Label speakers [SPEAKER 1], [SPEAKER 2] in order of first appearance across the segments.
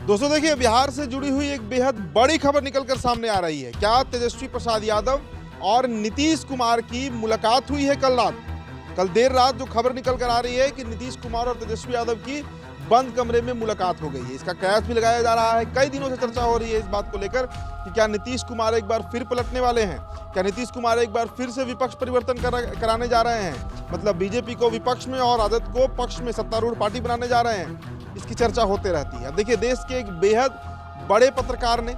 [SPEAKER 1] दोस्तों देखिए, बिहार से जुड़ी हुई एक बेहद बड़ी खबर निकलकर सामने आ रही है। क्या तेजस्वी प्रसाद यादव और नीतीश कुमार की मुलाकात हुई है कल रात? कल देर रात जो खबर निकल कर आ रही है कि नीतीश कुमार और तेजस्वी यादव की बंद कमरे में मुलाकात हो गई है। इसका कयास भी लगाया जा रहा है। कई दिनों से चर्चा हो रही है इस बात को लेकर कि क्या नीतीश कुमार एक बार फिर पलटने वाले हैं, क्या नीतीश कुमार एक बार फिर से विपक्ष परिवर्तन कराने जा रहे हैं, मतलब बीजेपी को विपक्ष में और राजद को पक्ष में सत्तारूढ़ पार्टी बनाने जा रहे हैं। इसकी चर्चा होते रहती है। देखिए, देश के एक बेहद बड़े पत्रकार ने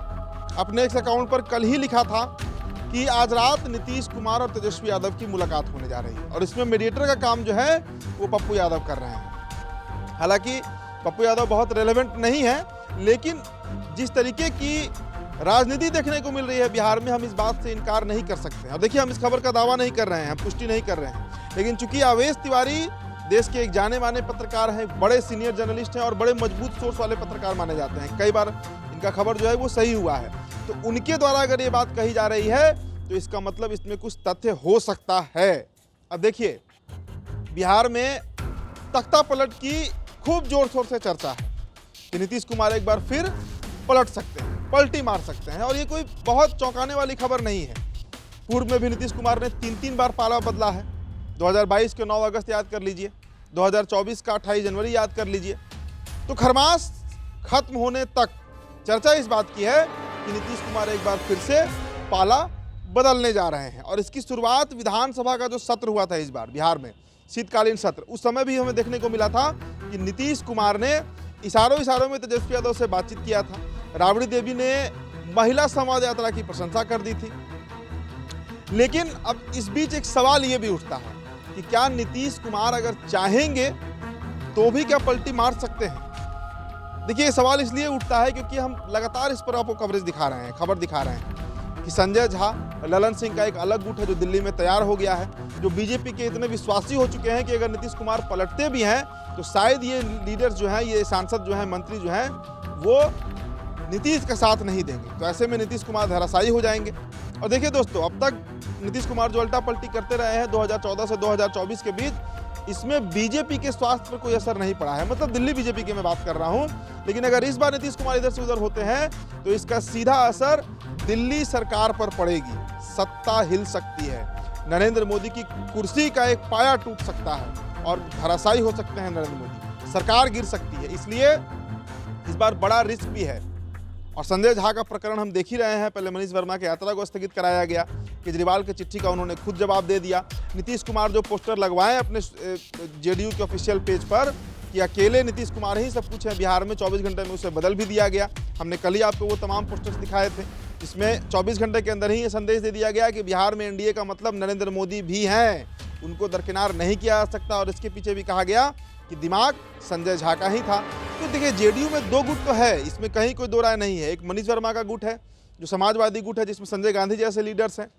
[SPEAKER 1] अपने एक अकाउंट पर कल ही लिखा था कि आज रात नीतीश कुमार और तेजस्वी यादव की मुलाकात होने जा रही है और इसमें मीडिएटर का काम जो है वो पप्पू यादव कर रहे हैं। हालांकि पप्पू यादव बहुत रेलेवेंट नहीं है, लेकिन जिस तरीके की राजनीति देखने को मिल रही है बिहार में, हम इस बात से इनकार नहीं कर सकते। और देखिए, हम इस खबर का दावा नहीं कर रहे हैं, हम पुष्टि नहीं कर रहे हैं, लेकिन चूंकि अवेश तिवारी देश के एक जाने माने पत्रकार हैं, बड़े सीनियर जर्नलिस्ट हैं और बड़े मजबूत सोर्स वाले पत्रकार माने जाते हैं, कई बार इनका खबर जो है वो सही हुआ है, तो उनके द्वारा अगर ये बात कही जा रही है तो इसका मतलब इसमें कुछ तथ्य हो सकता है। अब देखिए, बिहार में तख्ता पलट की खूब जोर शोर से चर्चा है कि नीतीश कुमार एक बार फिर पलट सकते हैं, पलटी मार सकते हैं, और ये कोई बहुत चौंकाने वाली खबर नहीं है। पूर्व में भी नीतीश कुमार ने 3 बार पाला बदला है। 2022 के 9 अगस्त याद कर लीजिए, 2024 का 28 जनवरी याद कर लीजिए। तो खरमास खत्म होने तक चर्चा इस बात की है कि नीतीश कुमार एक बार फिर से पाला बदलने जा रहे हैं। और इसकी शुरुआत विधानसभा का जो सत्र हुआ था इस बार बिहार में, शीतकालीन सत्र, उस समय भी हमें देखने को मिला था कि नीतीश कुमार ने इशारों में तेजस्वी यादव से बातचीत किया था। राबड़ी देवी ने महिला संवाद यात्रा की प्रशंसा कर दी थी। लेकिन अब इस बीच एक सवाल ये भी उठता है कि क्या नीतीश कुमार अगर चाहेंगे तो भी क्या पलटी मार सकते हैं? देखिए, ये सवाल इसलिए उठता है क्योंकि हम लगातार इस पर आपको कवरेज दिखा रहे हैं, खबर दिखा रहे हैं कि संजय झा, ललन सिंह का एक अलग गुट है जो दिल्ली में तैयार हो गया है, जो बीजेपी के इतने विश्वासी हो चुके हैं कि अगर नीतीश कुमार पलटते भी हैं तो शायद ये लीडर्स जो हैं, ये सांसद जो हैं, मंत्री जो हैं, वो नीतीश का साथ नहीं देंगे। तो ऐसे में नीतीश कुमार धराशायी हो जाएंगे। और देखिए दोस्तों, अब तक नीतीश कुमार जो उल्टा पलटी करते रहे हैं 2014 से 2024 के बीच, इसमें बीजेपी के स्वास्थ्य पर कोई असर नहीं पड़ा है, मतलब दिल्ली बीजेपी की मैं बात कर रहा हूं। लेकिन अगर इस बार नीतीश कुमार इधर से उधर होते हैं तो इसका सीधा असर दिल्ली सरकार पर पड़ेगी। सत्ता हिल सकती है, नरेंद्र मोदी की कुर्सी का एक पाया टूट सकता है और धराशायी हो सकते हैं नरेंद्र मोदी, सरकार गिर सकती है। इसलिए इस बार बड़ा रिस्क भी है। और संजय झा का प्रकरण हम देख ही रहे हैं। पहले मनीष वर्मा की यात्रा को स्थगित कराया गया, केजरीवाल की चिट्ठी का उन्होंने खुद जवाब दे दिया। नीतीश कुमार जो पोस्टर लगवाए अपने जेडीयू के ऑफिशियल पेज पर कि अकेले नीतीश कुमार ही सब कुछ है बिहार में, 24 घंटे में उसे बदल भी दिया गया। हमने कल ही आपको वो तमाम पोस्टर्स दिखाए थे, जिसमें 24 घंटे के अंदर ही ये संदेश दे दिया गया कि बिहार में एनडीए का मतलब नरेंद्र मोदी भी हैं, उनको दरकिनार नहीं किया जा सकता। और इसके पीछे भी कहा गया कि दिमाग संजय झा का ही था। तो देखिए, जेडीयू में 2 गुट तो है, इसमें कहीं कोई दो राय नहीं है। एक मनीष वर्मा का गुट है जो समाजवादी गुट है, जिसमें संजय गांधी जैसे लीडर्स हैं,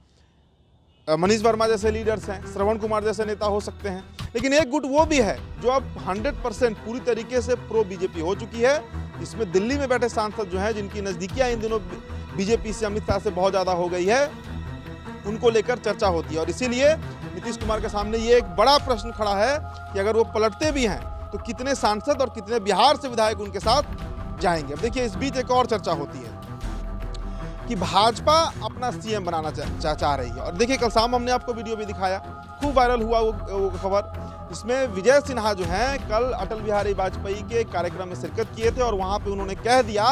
[SPEAKER 1] मनीष वर्मा जैसे लीडर्स हैं, श्रवण कुमार जैसे नेता हो सकते हैं। लेकिन एक गुट वो भी है जो अब 100% पूरी तरीके से प्रो बीजेपी हो चुकी है। इसमें दिल्ली में बैठे सांसद जो हैं, जिनकी नज़दीकियाँ इन दिनों बीजेपी से, अमित शाह से बहुत ज़्यादा हो गई है, उनको लेकर चर्चा होती है। और इसीलिए नीतीश कुमार के सामने ये एक बड़ा प्रश्न खड़ा है कि अगर वो पलटते भी हैं तो कितने सांसद और कितने बिहार से विधायक उनके साथ जाएंगे। अब देखिए, इस बीच एक और चर्चा होती है कि भाजपा अपना सीएम बनाना चाह रही है। और देखिए, कल शाम हमने आपको वीडियो भी दिखाया, खूब वायरल हुआ वो खबर, जिसमें विजय सिन्हा जो हैं कल अटल बिहारी वाजपेयी के कार्यक्रम में शिरकत किए थे और वहां पे उन्होंने कह दिया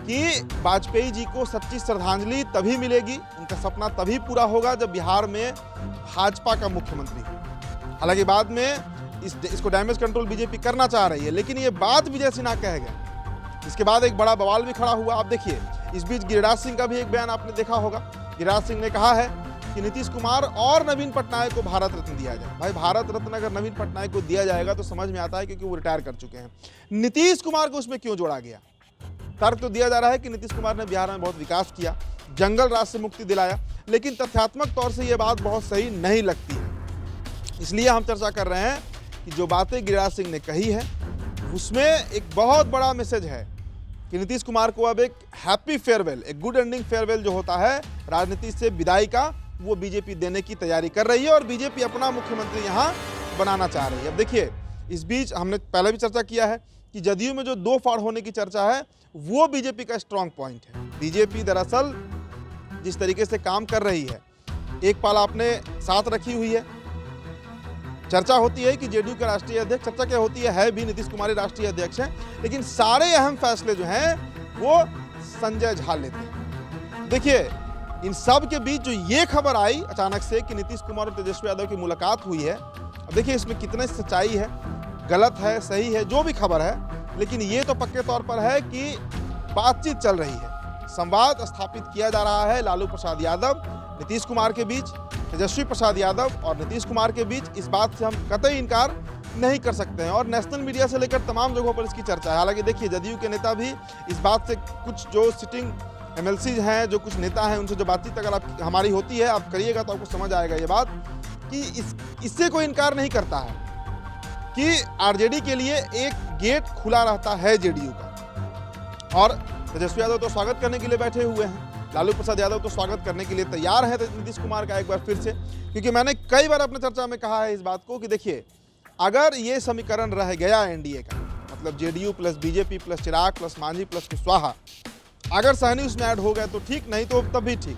[SPEAKER 1] कि वाजपेयी जी को सच्ची श्रद्धांजलि तभी मिलेगी, उनका सपना तभी पूरा होगा जब बिहार में भाजपा का मुख्यमंत्री हो। हालांकि बाद में इसको डैमेज कंट्रोल बीजेपी करना चाह रही है, लेकिन ये बात विजय सिन्हा कह गए। इसके बाद एक बड़ा बवाल भी खड़ा हुआ। आप देखिए, इस बीच गिरिराज सिंह का भी एक बयान आपने देखा होगा। गिरिराज सिंह ने कहा है कि नीतीश कुमार और नवीन पटनायक को भारत रत्न दिया जाए। भाई, भारत रत्न अगर नवीन पटनायक को दिया जाएगा तो समझ में आता है क्योंकि वो रिटायर कर चुके हैं। नीतीश कुमार को उसमें क्यों जोड़ा गया? तर्क तो दिया जा रहा है कि नीतीश कुमार ने बिहार में बहुत विकास किया, जंगल राज से मुक्ति दिलाया, लेकिन तथ्यात्मक तौर से ये बात बहुत सही नहीं लगती है। इसलिए हम चर्चा कर रहे हैं कि जो बातें गिरिराज सिंह ने कही है उसमें एक बहुत बड़ा मैसेज है कि नीतीश कुमार को अब एक हैप्पी फेयरवेल, एक गुड एंडिंग फेयरवेल जो होता है राजनीति से विदाई का, वो बीजेपी देने की तैयारी कर रही है और बीजेपी अपना मुख्यमंत्री यहाँ बनाना चाह रही है। अब देखिए, इस बीच हमने पहले भी चर्चा किया है कि जदयू में जो दो फाड़ होने की चर्चा है वो बीजेपी का स्ट्रांग पॉइंट है। बीजेपी दरअसल जिस तरीके से काम कर रही है, एक पाल आपने साथ रखी हुई है। चर्चा होती है कि जेडीयू के राष्ट्रीय अध्यक्ष, चर्चा क्या होती है भी नीतीश कुमार राष्ट्रीय अध्यक्ष हैं, लेकिन सारे अहम फैसले जो हैं वो संजय झा लेते हैं। देखिए, इन सब के बीच जो ये खबर आई अचानक से कि नीतीश कुमार और तेजस्वी यादव की मुलाकात हुई है, अब देखिए इसमें कितनी सच्चाई है, गलत है, सही है, जो भी खबर है, लेकिन ये तो पक्के तौर पर है कि बातचीत चल रही है, संवाद स्थापित किया जा रहा है लालू प्रसाद यादव नीतीश कुमार के बीच, तेजस्वी प्रसाद यादव और नीतीश कुमार के बीच। इस बात से हम कतई इनकार नहीं कर सकते हैं और नेशनल मीडिया से लेकर तमाम जगहों पर इसकी चर्चा है। हालांकि देखिए, जदयू के नेता भी इस बात से, कुछ जो सिटिंग एमएलसी हैं, जो कुछ नेता हैं, उनसे जो बातचीत अगर आप हमारी होती है, आप करिएगा तो आपको समझ आएगा ये बात कि इससे कोई इनकार नहीं करता है कि आरजेडी के लिए एक गेट खुला रहता है जेडीयू का। और तेजस्वी यादव तो स्वागत करने के लिए बैठे हुए हैं, लालू प्रसाद यादव तो स्वागत करने के लिए तैयार है नीतीश कुमार का एक बार फिर से, क्योंकि मैंने कई बार अपने चर्चा में कहा है इस बात को कि देखिए, अगर ये समीकरण रह गया एनडीए का, मतलब जेडीयू प्लस बीजेपी प्लस चिराग प्लस मांझी प्लस कुशवाहा, अगर सहनी उसमें ऐड हो गए तो ठीक, नहीं तो तब भी ठीक।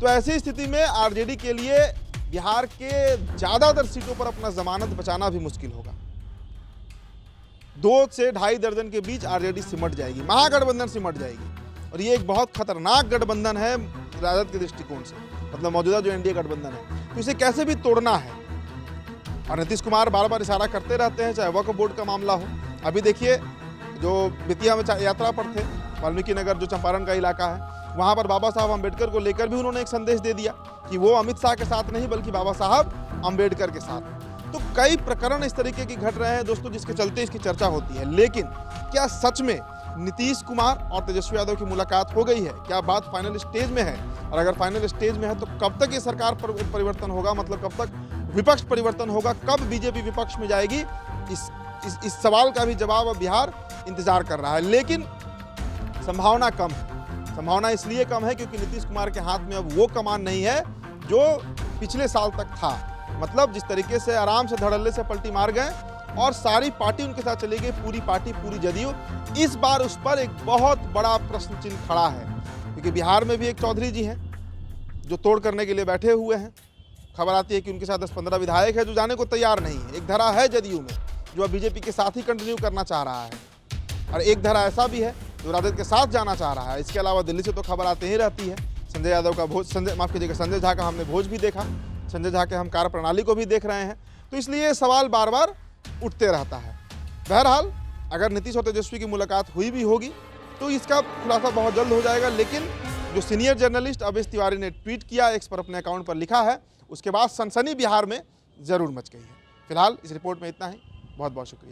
[SPEAKER 1] तो ऐसी स्थिति में आरजेडी के लिए बिहार के ज़्यादातर सीटों पर अपना जमानत बचाना भी मुश्किल होगा। 2 से 2.5 दर्जन के बीच आरजेडी सिमट जाएगी, महागठबंधन सिमट जाएगी, और ये एक बहुत खतरनाक गठबंधन है राजद के दृष्टिकोण से, मतलब मौजूदा जो एनडीए गठबंधन है, तो इसे कैसे भी तोड़ना है। और नीतीश कुमार बार बार इशारा करते रहते हैं, चाहे वक्फ बोर्ड का मामला हो। अभी देखिए, जो बेतिया में यात्रा पर थे, वाल्मीकि नगर जो चंपारण का इलाका है, वहाँ पर बाबा साहब अम्बेडकर को लेकर भी उन्होंने एक संदेश दे दिया कि वो अमित शाह के साथ नहीं बल्कि बाबा साहब अम्बेडकर के साथ। तो कई प्रकरण इस तरीके की घट रहे हैं दोस्तों, जिसके चलते इसकी चर्चा होती है। लेकिन क्या सच में नीतीश कुमार और तेजस्वी यादव की मुलाकात हो गई है? क्या बात फाइनल स्टेज में है? और अगर फाइनल स्टेज में है तो कब तक ये सरकार पर परिवर्तन होगा, मतलब कब तक विपक्ष परिवर्तन होगा, कब बीजेपी विपक्ष में जाएगी? इस सवाल का भी जवाब अब बिहार इंतजार कर रहा है। लेकिन संभावना कम है। संभावना इसलिए कम है क्योंकि नीतीश कुमार के हाथ में अब वो कमान नहीं है जो पिछले साल तक था। मतलब जिस तरीके से आराम से धड़ल्ले से पलटी मार गए और सारी पार्टी उनके साथ चली गई, पूरी पार्टी, पूरी जदयू, इस बार उस पर एक बहुत बड़ा प्रश्न चिन्ह खड़ा है। क्योंकि बिहार में भी एक चौधरी जी हैं जो तोड़ करने के लिए बैठे हुए हैं। खबर आती है कि उनके साथ 10-15 विधायक है जो जाने को तैयार नहीं है। एक धरा है जदयू में जो अब बीजेपी के साथ ही कंटिन्यू करना चाह रहा है, और एक धरा ऐसा भी है जो राजद के साथ जाना चाह रहा है। इसके अलावा दिल्ली से तो खबर आती ही रहती है। संजय यादव का भोज, संजय झा का हमने भोज भी देखा, संजय झा के हम कार्यप्रणाली को भी देख रहे हैं। तो इसलिए सवाल बार बार उठते रहता है। बहरहाल, अगर नीतीश और तेजस्वी की मुलाकात हुई भी होगी तो इसका खुलासा बहुत जल्द हो जाएगा। लेकिन जो सीनियर जर्नलिस्ट अवेश तिवारी ने ट्वीट किया, एक्स पर अपने अकाउंट पर लिखा है, उसके बाद सनसनी बिहार में जरूर मच गई है। फिलहाल इस रिपोर्ट में इतना ही। बहुत बहुत शुक्रिया।